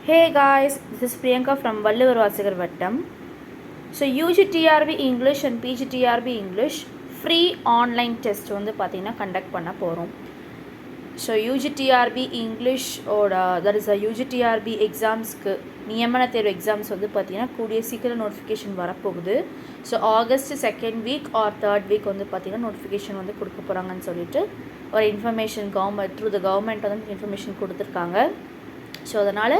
Hey guys, this is Priyanka from Valluvar Vasigar Vattam. So UGTRB English and PGTRB English free online test வந்து பார்த்தீங்கன்னா conduct பண்ண போகிறோம். So UGTRB English that is UGTRB எக்ஸாம்ஸ்க்கு நியமன தேர்வு exams வந்து பார்த்தீங்கன்னா கூடிய சீக்கிரம் நோட்டிஃபிகேஷன் வரப்போகுது. So August second week or third week வந்து பார்த்தீங்கன்னா நோட்டிஃபிகேஷன் வந்து கொடுக்க போகிறாங்கன்னு சொல்லிட்டு ஒரு இன்ஃபர்மேஷன் கவர்மெண்ட் வந்து இன்ஃபர்மேஷன் கொடுத்துருக்காங்க. ஸோ அதனால்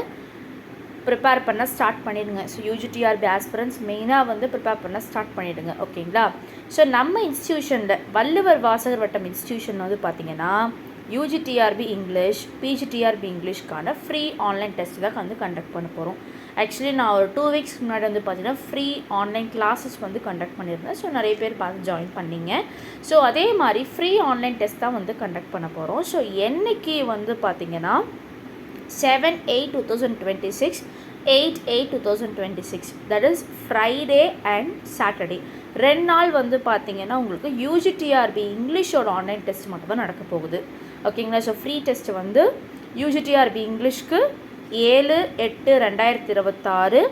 ப்ரிப்பேர் பண்ண ஸ்டார்ட் பண்ணிவிடுங்க. ஸோ UGTRB ஆஸ்பிரன்ஸ் மெயினாக வந்து ப்ரிப்பேர் பண்ண ஸ்டார்ட் பண்ணிவிடுங்க. ஓகேங்களா? ஸோ நம்ம இன்ஸ்டியூஷனில் வள்ளுவர் வாசகர் வட்டம் இன்ஸ்டியூஷன் வந்து பார்த்திங்கன்னா UGTRB இங்கிலீஷ் PGTRB இங்கிலீஷ்க்கான ஃப்ரீ ஆன்லைன் டெஸ்ட் தான் வந்து கண்டக்ட் பண்ண போகிறோம். ஆக்சுவலி நான் ஒரு 2 வீக்ஸ் முன்னாடி வந்து பார்த்திங்கன்னா ஃப்ரீ ஆன்லைன் கிளாஸஸ் வந்து கண்டக்ட் பண்ணியிருந்தேன். ஸோ நிறைய பேர் பார்த்து ஜாயின் பண்ணிங்க. ஸோ அதே மாதிரி ஃப்ரீ ஆன்லைன் டெஸ்ட் தான் வந்து கண்டக்ட் பண்ண போகிறோம். ஸோ என்றைக்கு வந்து பார்த்திங்கன்னா 7/8/2026 8/8/2026 that is Friday and Saturday 2 நாள் வந்து பார்த்தீங்கன்னா உங்களுக்கு UGTRB இங்கிலீஷோட ஆன்லைன் டெஸ்ட் மட்டும் தான் நடக்க போகுது. ஓகேங்களா? ஸோ ஃப்ரீ டெஸ்ட் வந்து UGTRB இங்கிலீஷ்க்கு 7/8/2026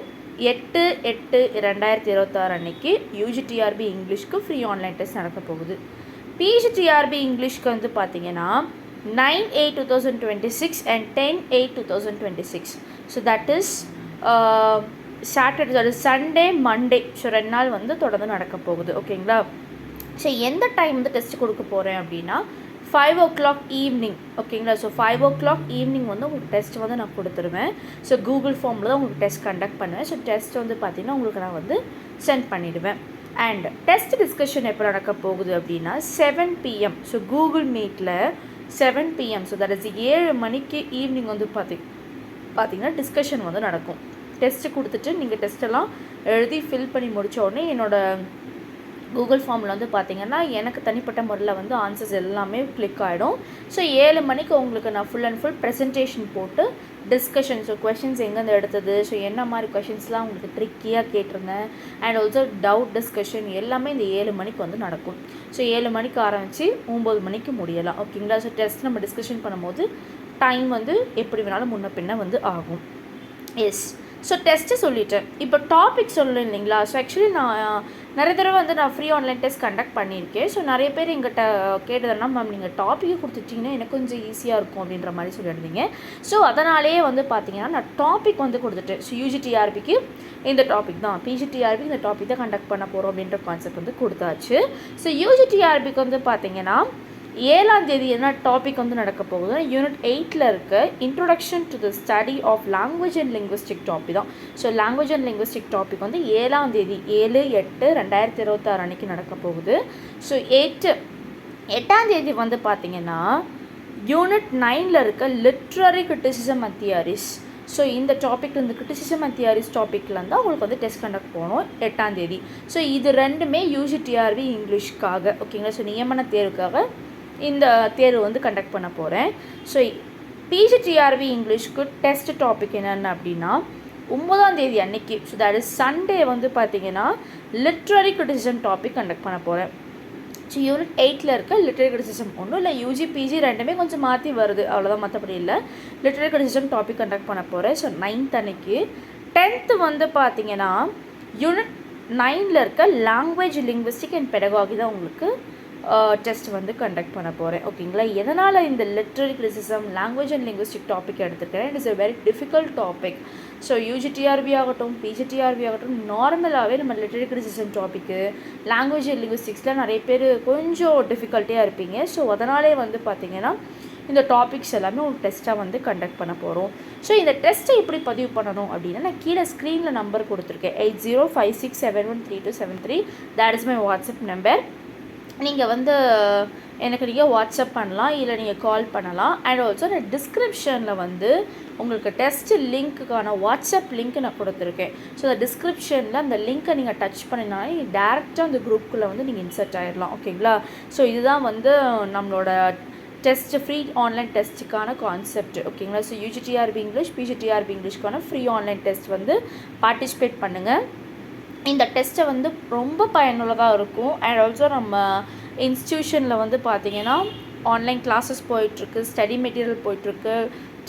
8/8/2026 அன்னைக்கு UGTRB இங்கிலீஷ்க்கு ஃப்ரீ ஆன்லைன் டெஸ்ட் நடக்க போகுது. PGTRB இங்கிலீஷ்க்கு வந்து பார்த்தீங்கன்னா 9/8/2026 and 10/8/2026. So that is Saturday, that is Sunday, Monday. So 2 நாள் வந்து தொடர்ந்து நடக்க போகுது. ஓகேங்களா? ஸோ எந்த டைம் வந்து டெஸ்ட் கொடுக்க போகிறேன் அப்படின்னா 5 o'clock ஈவினிங். ஓகேங்களா? ஸோ 5 o'clock ஈவினிங் வந்து உங்களுக்கு டெஸ்ட் வந்து நான் கொடுத்துருவேன். ஸோ கூகுள் ஃபார்மில் தான் உங்களுக்கு டெஸ்ட் கண்டக்ட் பண்ணுவேன். ஸோ டெஸ்ட் வந்து பார்த்திங்கன்னா உங்களுக்கு நான் வந்து சென்ட் பண்ணிவிடுவேன். அண்ட் டெஸ்ட் டிஸ்கஷன் எப்போ நடக்க போகுது அப்படின்னா 7 PM. ஸோ கூகுள் மீட்டில் 7 PM. ஸோ தட் இஸ் 7 மணிக்கு ஈவினிங் வந்து பார்த்திங்கன்னா டிஸ்கஷன் வந்து நடக்கும். டெஸ்ட்டு கொடுத்துட்டு நீங்கள் டெஸ்ட்டெல்லாம் எழுதி ஃபில் பண்ணி முடித்த உடனே என்னோடய கூகுள் ஃபார்மில் வந்து பார்த்திங்கன்னா எனக்கு தனிப்பட்ட முறையில் வந்து ஆன்சர்ஸ் எல்லாமே கிளிக் ஆகிடும். ஸோ 7 மணிக்கு உங்களுக்கு நான் ஃபுல் அண்ட் ஃபுல் ப்ரெசன்டேஷன் போட்டு டிஸ்கஷன், ஸோ கொஷின்ஸ் எங்கேருந்து எடுத்தது, ஸோ என்ன மாதிரி கொஷின்ஸ்லாம் உங்களுக்கு ட்ரிக்கியாக கேட்டிருந்தேன், அண்ட் ஆல்சோ டவுட் டிஸ்கஷன் எல்லாமே இந்த 7 மணிக்கு வந்து நடக்கும். ஸோ 7 மணிக்கு ஆரம்பித்து 9 மணிக்கு முடியலாம். ஓகேங்களா? ஸோ டெஸ்ட் நம்ம டிஸ்கஷன் பண்ணும்போது டைம் வந்து எப்படி வேணாலும் முன்ன பின்ன வந்து ஆகும். எஸ். ஸோ டெஸ்ட்டு சொல்லிட்டேன். இப்போ டாபிக் சொல்லணும் இல்லைங்களா? ஸோ ஆக்சுவலி நான் நிறைய தடவை வந்து நான் ஃப்ரீ ஆன்லைன் டெஸ்ட் கண்டக்ட் பண்ணியிருக்கேன். ஸோ நிறைய பேர் எங்கிட்ட கேட்டதுன்னா மேம் நீங்கள் டாப்பிக்கை கொடுத்துட்டிங்கன்னா எனக்கு கொஞ்சம் ஈஸியாக இருக்கும் அப்படின்ற மாதிரி சொல்லியிருந்தீங்க. ஸோ அதனாலேயே வந்து பார்த்தீங்கன்னா நான் டாபிக் வந்து கொடுத்துட்டேன். ஸோ UGTRBக்கு இந்த டாபிக் தான், PGTRBக்கு இந்த டாபிக் தான் கண்டக்ட் பண்ண போகிறோம் அப்படின்ற கான்செப்ட் வந்து கொடுத்தாச்சு. ஸோ UGTRBக்கு வந்து பார்த்தீங்கன்னா 7ஆம் தேதி என்ன டாபிக் வந்து நடக்க போகுது, யூனிட் 8ல் இருக்க introduction to the study of language and linguistic topic தான். So language and linguistic topic வந்து 7ஆம் தேதி 7/8/2026 அன்றைக்கி நடக்க போகுது. ஸோ 8ஆம் தேதி வந்து பார்த்திங்கன்னா யூனிட் 9ல் இருக்க literary criticism and theories. So இந்த டாபிக் இந்த கிரிட்டிசிசம் அண்ட் தியரிஸ் டாப்பிக்கில் இருந்தால் உங்களுக்கு வந்து டெஸ்ட் கண்டக்ட் போகணும் 8ஆம் தேதி. ஸோ இது ரெண்டுமே UGTRB இங்கிலீஷ்க்காக. ஓகேங்களா? ஸோ நியமன தேர்வுக்காக இந்த தேர்வு வந்து கண்டக்ட் பண்ண போகிறேன். ஸோ PGTRB இங்கிலீஷ்க்கு டெஸ்ட் டாபிக் என்னென்ன அப்படின்னா 9ஆம் தேதி அன்னைக்கு, ஸோ தட் இஸ் சண்டே வந்து பார்த்திங்கன்னா லிட்ரரி கிரிட்டிசிசம் டாபிக் கண்டக்ட் பண்ண போகிறேன். ஸோ யூனிட் 8ல் இருக்க லிட்ரரி கிரிட்டிசிசம் ஒன்றும் இல்லை, UG PG ரெண்டுமே கொஞ்சம் மாற்றி வருது, அவ்வளோதான், மற்றபடி இல்லை. லிட்ரரி கிரிட்டிசிசம் டாபிக் கண்டக்ட் பண்ண போகிறேன். ஸோ 9th அன்னைக்கு. 10th வந்து பார்த்திங்கன்னா யூனிட் 9ல் இருக்க லாங்குவேஜ் லிங்குவிஸ்டிக் அண்ட் பெடகாகி தான் உங்களுக்கு டெஸ்ட் வந்து கண்டக்ட் பண்ண போகிறேன். ஓகேங்களா? எதனால் இந்த literary criticism language and linguistic topic எடுத்துக்கிறேன், it is a very difficult topic. So UGTRB ஆகட்டும் PGTRB ஆகட்டும் நார்மலாகவே நம்ம லிட்ரரி கிரிட்டிசிசம் டாப்பிக்கு லாங்குவேஜ் அண்ட் லிங்குவிஸ்டிக்ஸில் நிறைய பேர் கொஞ்சம் டிஃபிகல்ட்டியாக இருப்பீங்க. ஸோ அதனாலே வந்து பார்த்திங்கன்னா இந்த டாபிக்ஸ் எல்லாமே ஒரு டெஸ்ட்டாக வந்து கண்டக்ட் பண்ண போகிறோம். ஸோ இந்த டெஸ்ட்டை எப்படி பதிவு பண்ணணும் அப்படின்னா நான் கீழே ஸ்க்ரீனில் நம்பர் கொடுத்துருக்கேன் 8056713273. That is my WhatsApp number. நீங்கள் வந்து எனக்கு நீங்கள் வாட்ஸ்அப் பண்ணலாம், இல்லை நீங்கள் கால் பண்ணலாம். அண்ட் ஆல்சோ நான் டிஸ்கிரிப்ஷனில் வந்து உங்களுக்கு டெஸ்ட்டு லிங்க்குக்கான வாட்ஸ்அப் லிங்க் நான் கொடுத்துருக்கேன். ஸோ அந்த டிஸ்கிரிப்ஷனில் அந்த லிங்க்கை நீங்கள் டச் பண்ணினாலே நீங்கள் டேரெக்டாக அந்த குரூப்புக்குள்ளே வந்து நீங்கள் இன்சர்ட் ஆகிடலாம். ஓகேங்களா? ஸோ இதுதான் வந்து நம்மளோட டெஸ்ட்டு ஃப்ரீ ஆன்லைன் டெஸ்ட்டுக்கான கான்செப்ட். ஓகேங்களா? ஸோ UGTRB இங்கிலீஷ் PGTRB இங்கிலீஷ்க்கான ஃப்ரீ ஆன்லைன் டெஸ்ட் வந்து பார்ட்டிசிபேட் பண்ணுங்கள். இந்த டெஸ்ட்டை வந்து ரொம்ப பயனுள்ளதாக இருக்கும். அண்ட் ஆல்சோ நம்ம இன்ஸ்டியூஷனில் வந்து பார்த்திங்கன்னா ஆன்லைன் கிளாஸஸ் போயிட்டுருக்கு, ஸ்டடி மெட்டீரியல் போயிட்டுருக்கு,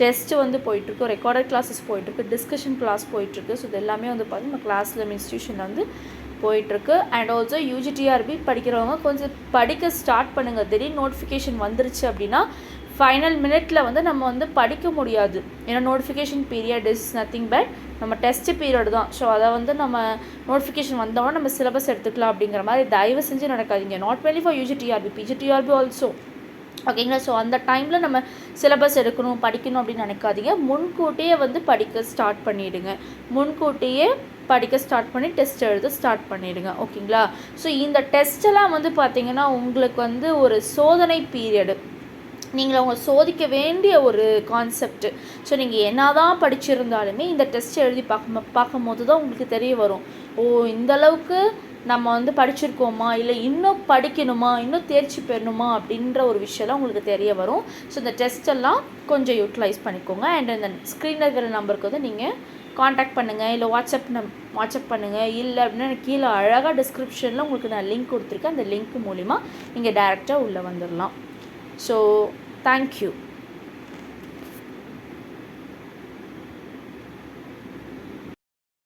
டெஸ்ட்டு வந்து போயிட்டுருக்கு, ரெக்கார்டட் கிளாஸஸ் போயிட்டுருக்கு, டிஸ்கஷன் கிளாஸ் போயிட்டுருக்கு. ஸோ இது எல்லாமே வந்து பார்த்திங்கன்னா நம்ம கிளாஸில் நம்ம இன்ஸ்டியூஷனில் வந்து போயிட்டுருக்கு. அண்ட் ஆல்சோ யூஜிடிஆர்பி படிக்கிறவங்க கொஞ்சம் படிக்க ஸ்டார்ட் பண்ணுங்கள். திடீர்னு நோட்டிஃபிகேஷன் வந்துருச்சு அப்படின்னா ஃபைனல் மினிட்ல வந்து நம்ம வந்து படிக்க முடியாது. ஏன்னா notification period is nothing but நம்ம டெஸ்ட் பீரியட் தான். ஸோ அதை வந்து நம்ம நோட்டிஃபிகேஷன் வந்தோன்னா நம்ம சிலபஸ் எடுத்துக்கலாம் அப்படிங்கிற மாதிரி தயவு செஞ்சு நடக்காதீங்க. Not only for UGTRB, PGTRB also. ஓகேங்களா? ஸோ அந்த டைமில் நம்ம சிலபஸ் எடுக்கணும் படிக்கணும் அப்படின்னு நினைக்காதீங்க. முன்கூட்டியே வந்து படிக்க ஸ்டார்ட் பண்ணிவிடுங்க. முன்கூட்டியே படிக்க ஸ்டார்ட் பண்ணி டெஸ்ட் எழுத ஸ்டார்ட் பண்ணிவிடுங்க. ஓகேங்களா? ஸோ இந்த டெஸ்ட்டெல்லாம் வந்து பார்த்திங்கன்னா உங்களுக்கு வந்து ஒரு சோதனை பீரியடு. நீங்கள் அவங்க சோதிக்க வேண்டிய ஒரு கான்செப்ட்டு. ஸோ நீங்கள் என்ன தான் படிச்சிருந்தாலுமே இந்த டெஸ்ட் எழுதி பார்க்கும்போது தான் உங்களுக்கு தெரிய வரும், ஓ இந்தளவுக்கு நம்ம வந்து படிச்சிருக்கோமா, இல்லை இன்னும் படிக்கணுமா, இன்னும் தேர்ச்சி பெறணுமா அப்படின்ற ஒரு விஷயம்லாம் உங்களுக்கு தெரிய வரும். ஸோ இந்த டெஸ்ட்டெல்லாம் கொஞ்சம் யூட்டிலைஸ் பண்ணிக்கோங்க. அண்ட் இந்த ஸ்க்ரீனில் இருக்கிற நம்பருக்கு வந்து நீங்கள் காண்டாக்ட் பண்ணுங்கள், இல்லை வாட்ஸ்அப் பண்ணுங்கள். இல்லை அப்படின்னா எனக்கு கீழே அழகாக டிஸ்கிரிப்ஷனில் உங்களுக்கு நான் லிங்க் கொடுத்துருக்கேன். அந்த லிங்க் மூலிமா நீங்கள் டைரெக்டாக உள்ளே வந்துடலாம். So thank you.